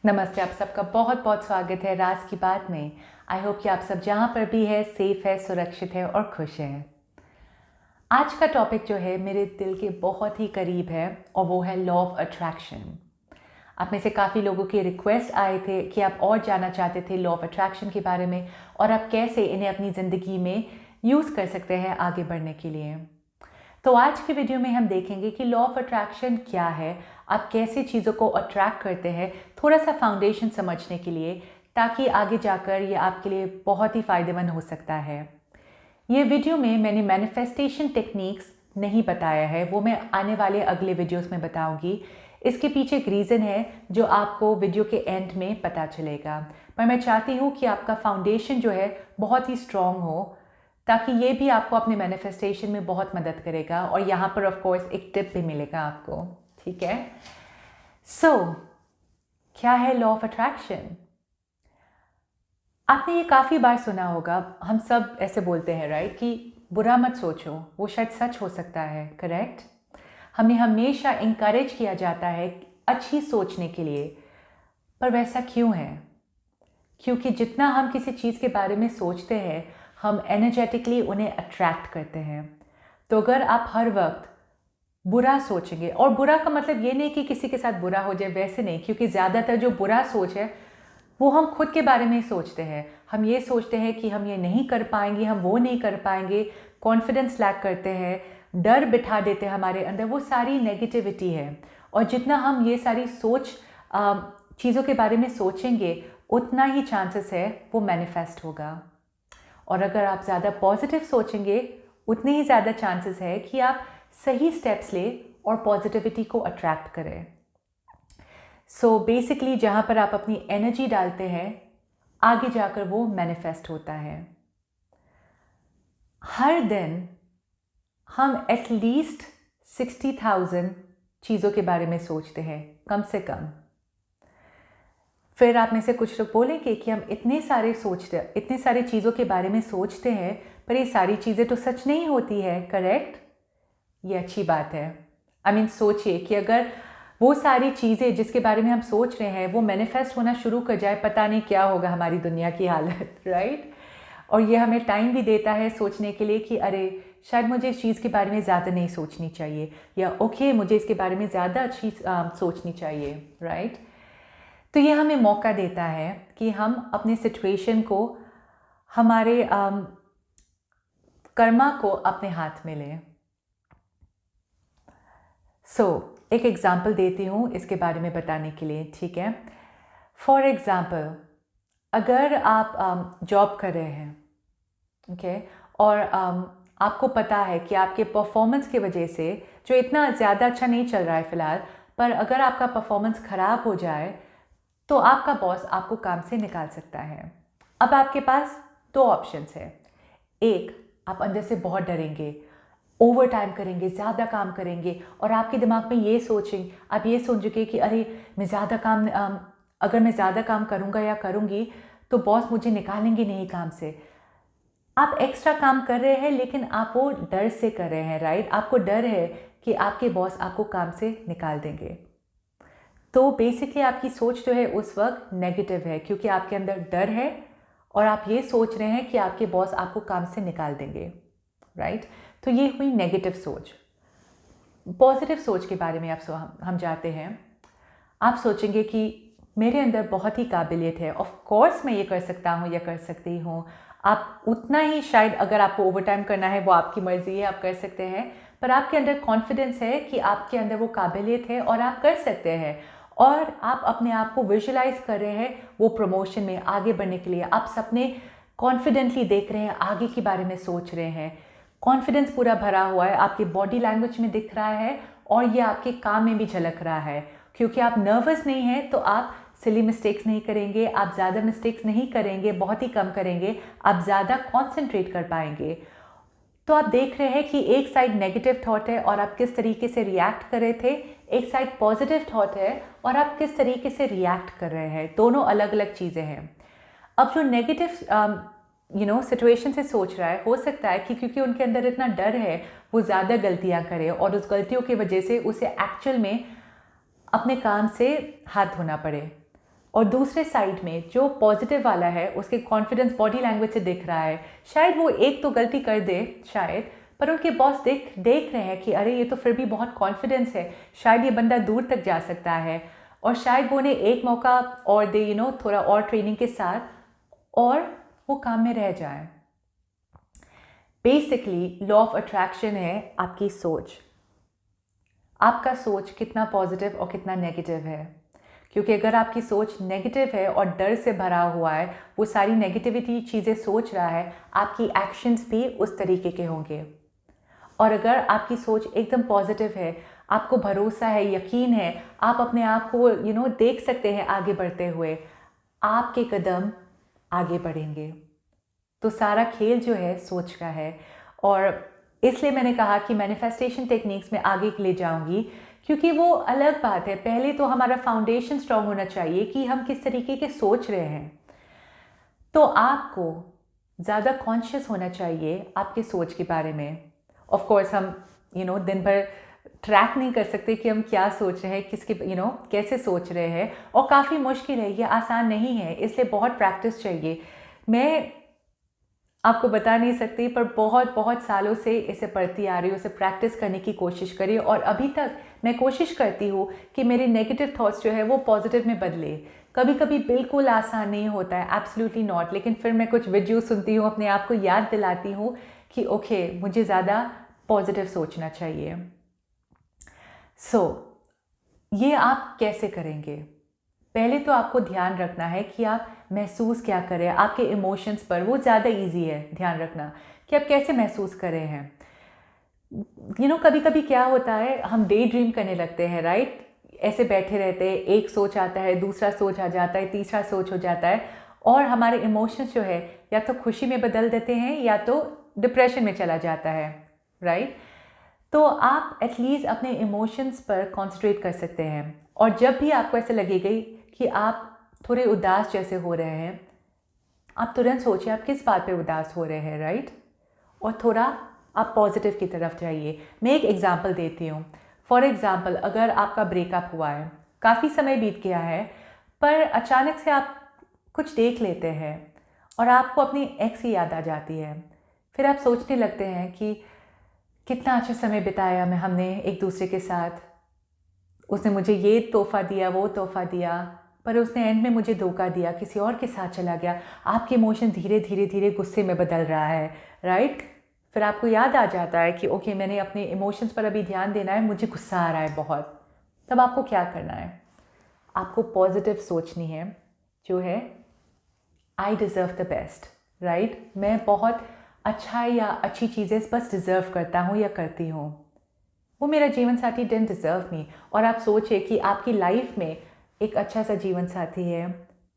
नमस्ते, आप सबका बहुत बहुत स्वागत है राज की बात में। आई होप कि आप सब जहाँ पर भी है सेफ है, सुरक्षित है और खुश हैं। आज का टॉपिक जो है मेरे दिल के बहुत ही करीब है और वो है लॉ ऑफ अट्रैक्शन। आप में से काफ़ी लोगों के रिक्वेस्ट आए थे कि आप और जानना चाहते थे लॉ ऑफ अट्रैक्शन के बारे में और आप कैसे इन्हें अपनी ज़िंदगी में यूज़ कर सकते हैं आगे बढ़ने के लिए। तो आज के वीडियो में हम देखेंगे कि लॉ ऑफ अट्रैक्शन क्या है, आप कैसे चीज़ों को अट्रैक्ट करते हैं, थोड़ा सा फाउंडेशन समझने के लिए, ताकि आगे जाकर ये आपके लिए बहुत ही फ़ायदेमंद हो सकता है। ये वीडियो में मैंने मैनिफेस्टेशन टेक्निक्स नहीं बताया है, वो मैं आने वाले अगले वीडियोस में बताऊंगी। इसके पीछे एक रीज़न है जो आपको वीडियो के एंड में पता चलेगा, पर मैं चाहती हूँ कि आपका फाउंडेशन जो है बहुत ही स्ट्रॉन्ग हो, ताकि ये भी आपको अपने मैनिफेस्टेशन में बहुत मदद करेगा। और यहाँ पर ऑफ कोर्स एक टिप भी मिलेगा आपको, ठीक है। सो क्या है लॉ ऑफ अट्रैक्शन? आपने ये काफ़ी बार सुना होगा, हम सब ऐसे बोलते हैं राइट, कि बुरा मत सोचो, वो शायद सच हो सकता है, करेक्ट। हमें हमेशा इंकरेज किया जाता है अच्छी सोचने के लिए, पर वैसा क्यों है? क्योंकि जितना हम किसी चीज़ के बारे में सोचते हैं, हम एनर्जेटिकली उन्हें अट्रैक्ट करते हैं। तो अगर आप हर वक्त बुरा सोचेंगे, और बुरा का मतलब ये नहीं कि किसी के साथ बुरा हो जाए, वैसे नहीं, क्योंकि ज़्यादातर जो बुरा सोच है वो हम खुद के बारे में ही सोचते हैं। हम ये सोचते हैं कि हम ये नहीं कर पाएंगे, हम वो नहीं कर पाएंगे, कॉन्फिडेंस लैक करते हैं, डर बिठा देते हैं हमारे अंदर, वो सारी नेगेटिविटी है। और जितना हम ये सारी चीज़ों के बारे में सोचेंगे, उतना ही चांसेस है वो मैनिफेस्ट होगा। और अगर आप ज़्यादा पॉजिटिव सोचेंगे, उतने ही ज़्यादा चांसेस है कि आप सही स्टेप्स ले और पॉजिटिविटी को अट्रैक्ट करें। सो बेसिकली जहाँ पर आप अपनी एनर्जी डालते हैं, आगे जाकर वो मैनिफेस्ट होता है। हर दिन हम एटलीस्ट 60,000 चीज़ों के बारे में सोचते हैं, कम से कम। फिर आप में से कुछ लोग बोलेंगे कि हम इतने सारी चीज़ों के बारे में सोचते हैं, पर ये सारी चीज़ें तो सच नहीं होती है, करेक्ट। ये अच्छी बात है। सोचिए कि अगर वो सारी चीज़ें जिसके बारे में हम सोच रहे हैं वो मैनिफेस्ट होना शुरू कर जाए, पता नहीं क्या होगा हमारी दुनिया की हालत, राइट। और ये हमें टाइम भी देता है सोचने के लिए कि अरे शायद मुझे इस चीज़ के बारे में ज़्यादा नहीं सोचनी चाहिए, या ओके मुझे इसके बारे में ज़्यादा अच्छी सोचनी चाहिए, राइट। तो ये हमें मौका देता है कि हम अपने सिचुएशन को, हमारे कर्मा को अपने हाथ में लें। एक एग्जाम्पल देती हूँ इसके बारे में बताने के लिए, ठीक है। फॉर एग्ज़ाम्पल, अगर आप जॉब कर रहे हैं, ओके, और आपको पता है कि आपके परफॉर्मेंस की वजह से, जो इतना ज़्यादा अच्छा नहीं चल रहा है फ़िलहाल, पर अगर आपका परफॉर्मेंस ख़राब हो जाए तो आपका बॉस आपको काम से निकाल सकता है। अब आपके पास दो ऑप्शंस है। एक, आप अंदर से बहुत डरेंगे, ओवर टाइम करेंगे, ज़्यादा काम करेंगे, और आपके दिमाग में आप ये सोचेंगे कि अरे अगर मैं ज़्यादा काम करूँगा या करूँगी तो बॉस मुझे निकालेंगे नहीं काम से। आप एक्स्ट्रा काम कर रहे हैं, लेकिन आप वो डर से कर रहे हैं, राइट। आपको डर है कि आपके बॉस आपको काम से निकाल देंगे। तो बेसिकली आपकी सोच जो है उस वक्त नेगेटिव है, क्योंकि आपके अंदर डर है और आप ये सोच रहे हैं कि आपके बॉस आपको काम से निकाल देंगे, राइट। तो ये हुई नेगेटिव सोच। पॉजिटिव सोच के बारे में हम जाते हैं। आप सोचेंगे कि मेरे अंदर बहुत ही काबिलियत है, ऑफ कोर्स मैं ये कर सकता हूँ या कर सकती हूँ। आप उतना ही, शायद अगर आपको ओवर टाइम करना है वो आपकी मर्ज़ी है, आप कर सकते हैं, पर आपके अंदर कॉन्फिडेंस है कि आपके अंदर वो काबिलियत है और आप कर सकते हैं। और आप अपने आप को विजुलाइज कर रहे हैं वो प्रमोशन में आगे बढ़ने के लिए। आप सपने कॉन्फिडेंटली देख रहे हैं, आगे के बारे में सोच रहे हैं, कॉन्फिडेंस पूरा भरा हुआ है, आपकी बॉडी लैंग्वेज में दिख रहा है और ये आपके काम में भी झलक रहा है। क्योंकि आप नर्वस नहीं हैं तो आप सिली मिस्टेक्स नहीं करेंगे, आप ज़्यादा मिस्टेक्स नहीं करेंगे, बहुत ही कम करेंगे, आप ज़्यादा कॉन्सेंट्रेट कर पाएंगे। तो आप देख रहे हैं कि एक साइड नेगेटिव थॉट है और आप किस तरीके से रिएक्ट कर रहे थे, एक साइड पॉजिटिव थॉट है और आप किस तरीके से रिएक्ट कर रहे हैं। दोनों अलग अलग चीज़ें हैं। अब जो नेगेटिव सिचुएशन से सोच रहा है, हो सकता है कि क्योंकि उनके अंदर इतना डर है वो ज़्यादा गलतियां करे और उस गलतियों की वजह से उसे एक्चुअल में अपने काम से हाथ धोना पड़े। और दूसरे साइड में जो पॉजिटिव वाला है उसके कॉन्फिडेंस बॉडी लैंग्वेज से दिख रहा है, शायद वो एक तो गलती कर दे शायद, पर उनके बॉस देख रहे हैं कि अरे ये तो फिर भी बहुत कॉन्फिडेंस है, शायद ये बंदा दूर तक जा सकता है, और शायद वो उन्हें एक मौका और दे, थोड़ा और ट्रेनिंग के साथ, और वो काम में रह जाए। बेसिकली लॉ ऑफ अट्रैक्शन है आपकी सोच, आपका सोच कितना पॉजिटिव और कितना नेगेटिव है। क्योंकि अगर आपकी सोच नेगेटिव है और डर से भरा हुआ है, वो सारी नेगेटिविटी चीज़ें सोच रहा है, आपकी एक्शंस भी उस तरीके के होंगे। और अगर आपकी सोच एकदम पॉजिटिव है, आपको भरोसा है, यकीन है, आप अपने आप को देख सकते हैं आगे बढ़ते हुए, आपके कदम आगे बढ़ेंगे। तो सारा खेल जो है सोच का है। और इसलिए मैंने कहा कि मैनिफेस्टेशन टेक्निक्स में आगे ले जाऊंगी, क्योंकि वो अलग बात है। पहले तो हमारा फाउंडेशन स्ट्रांग होना चाहिए कि हम किस तरीके के सोच रहे हैं। तो आपको ज़्यादा कॉन्शियस होना चाहिए आपके सोच के बारे में। ऑफ कोर्स हम दिन भर ट्रैक नहीं कर सकते कि हम क्या सोच रहे हैं, किसके कैसे सोच रहे हैं, और काफ़ी मुश्किल है, ये आसान नहीं है, इसलिए बहुत प्रैक्टिस चाहिए। मैं आपको बता नहीं सकती, पर बहुत सालों से इसे पढ़ती आ रही हूँ, इसे प्रैक्टिस करने की कोशिश करी, और अभी तक मैं कोशिश करती हूँ कि मेरे नेगेटिव थॉट्स जो है वो पॉजिटिव में बदले। कभी कभी बिल्कुल आसान नहीं होता है, एब्सोल्युटली नॉट, लेकिन फिर मैं कुछ वीडियो सुनती हूँ, अपने आप को याद दिलाती हूँ कि ओके मुझे ज़्यादा पॉजिटिव सोचना चाहिए। ये आप कैसे करेंगे? पहले तो आपको ध्यान रखना है कि आप महसूस क्या करें, आपके इमोशंस पर, वो ज़्यादा इजी है ध्यान रखना कि आप कैसे महसूस कर रहे हैं। कभी कभी क्या होता है, हम डे ड्रीम करने लगते हैं, राइट? ऐसे बैठे रहते हैं, एक सोच आता है, दूसरा सोच आ जाता है, तीसरा सोच हो जाता है, और हमारे इमोशंस जो है या तो खुशी में बदल देते हैं या तो डिप्रेशन में चला जाता है, राइट? तो आप एटलीस्ट अपने इमोशंस पर कॉन्सेंट्रेट कर सकते हैं। और जब भी आपको ऐसे लगेगा कि आप थोड़े उदास जैसे हो रहे हैं, आप तुरंत सोचिए आप किस बात पे उदास हो रहे हैं, राइट? और थोड़ा आप पॉजिटिव की तरफ जाइए। मैं एक एग्जांपल देती हूँ। फॉर एग्जांपल, अगर आपका ब्रेकअप हुआ है, काफ़ी समय बीत गया है, पर अचानक से आप कुछ देख लेते हैं और आपको अपनी एक्स की याद आ जाती है। फिर आप सोचने लगते हैं कि कितना अच्छा समय बिताया हमने एक दूसरे के साथ, उसने मुझे ये तोहफ़ा दिया, वो तोहफ़ा दिया, पर उसने एंड में मुझे धोखा दिया, किसी और के साथ चला गया। आपके इमोशन धीरे धीरे गुस्से में बदल रहा है, राइट? फिर आपको याद आ जाता है कि ओके मैंने अपने इमोशंस पर अभी ध्यान देना है, मुझे गुस्सा आ रहा है बहुत। तब आपको क्या करना है? आपको पॉजिटिव सोचनी है, जो है I deserve the best, right? मैं बहुत अच्छा या अच्छी चीज़ें बस डिज़र्व करता हूँ या करती हूँ, वो मेरा जीवन साथी डिडंट डिज़र्व मी। और आप सोचिए कि आपकी लाइफ में एक अच्छा सा जीवन साथी है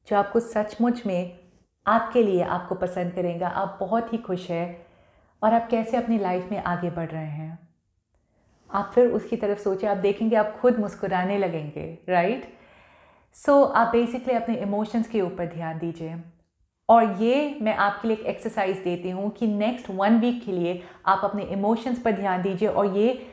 जो आपको सचमुच में आपके लिए आपको पसंद करेगा, आप बहुत ही खुश है, और आप कैसे अपनी लाइफ में आगे बढ़ रहे हैं। आप फिर उसकी तरफ सोचिए, आप देखेंगे आप खुद मुस्कुराने लगेंगे, राइट? आप बेसिकली अपने इमोशंस के ऊपर ध्यान दीजिए। और ये मैं आपके लिए एक एक्सरसाइज देती हूँ कि नेक्स्ट 1 वीक के लिए आप अपने इमोशंस पर ध्यान दीजिए और ये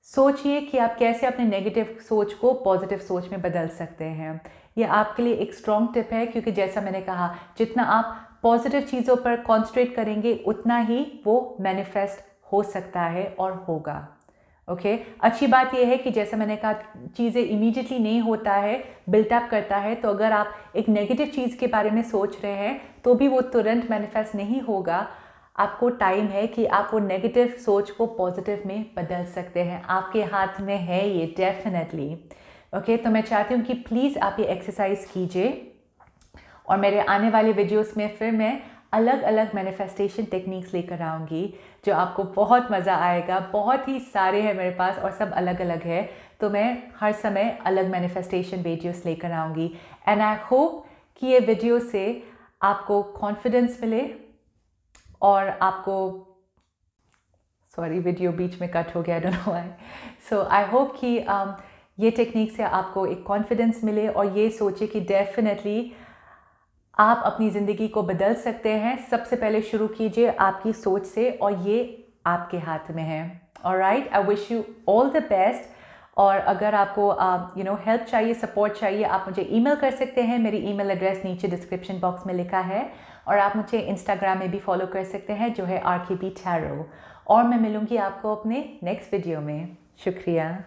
सोचिए कि आप कैसे अपने नेगेटिव सोच को पॉजिटिव सोच में बदल सकते हैं। ये आपके लिए एक स्ट्रॉन्ग टिप है, क्योंकि जैसा मैंने कहा, जितना आप पॉजिटिव चीज़ों पर कॉन्सेंट्रेट करेंगे उतना ही वो मैनिफेस्ट हो सकता है और होगा। ओके अच्छी बात यह है कि जैसा मैंने कहा, चीज़ें इमीडिएटली नहीं होता है, बिल्टअप करता है। तो अगर आप एक नेगेटिव चीज़ के बारे में सोच रहे हैं तो भी वो तुरंत मैनिफेस्ट नहीं होगा। आपको टाइम है कि आप वो नेगेटिव सोच को पॉजिटिव में बदल सकते हैं, आपके हाथ में है ये, डेफिनेटली। ओके तो मैं चाहती हूँ कि प्लीज़ आप ये एक्सरसाइज कीजिए, और मेरे आने वाले वीडियोस में फिर मैं अलग अलग मैनिफेस्टेशन टेक्निक्स लेकर आऊँगी जो आपको बहुत मज़ा आएगा। बहुत ही सारे हैं मेरे पास और सब अलग अलग है, तो मैं हर समय अलग मैनिफेस्टेशन वीडियोस लेकर आऊँगी। एंड आई होप कि ये वीडियो से आपको कॉन्फिडेंस मिले और आपको, सॉरी वीडियो बीच में कट हो गया, I don't know why. So I hope कि ये टेक्निक से आपको एक कॉन्फिडेंस मिले और ये सोचे कि डेफिनेटली आप अपनी ज़िंदगी को बदल सकते हैं। सबसे पहले शुरू कीजिए आपकी सोच से और ये आपके हाथ में है। Alright, I wish you all the best. और अगर आपको हेल्प चाहिए, सपोर्ट चाहिए, आप मुझे ईमेल कर सकते हैं। मेरी ईमेल एड्रेस नीचे डिस्क्रिप्शन बॉक्स में लिखा है। और आप मुझे इंस्टाग्राम में भी फॉलो कर सकते हैं, जो है RKB Tarot। और मैं मिलूँगी आपको अपने नेक्स्ट वीडियो में। शुक्रिया।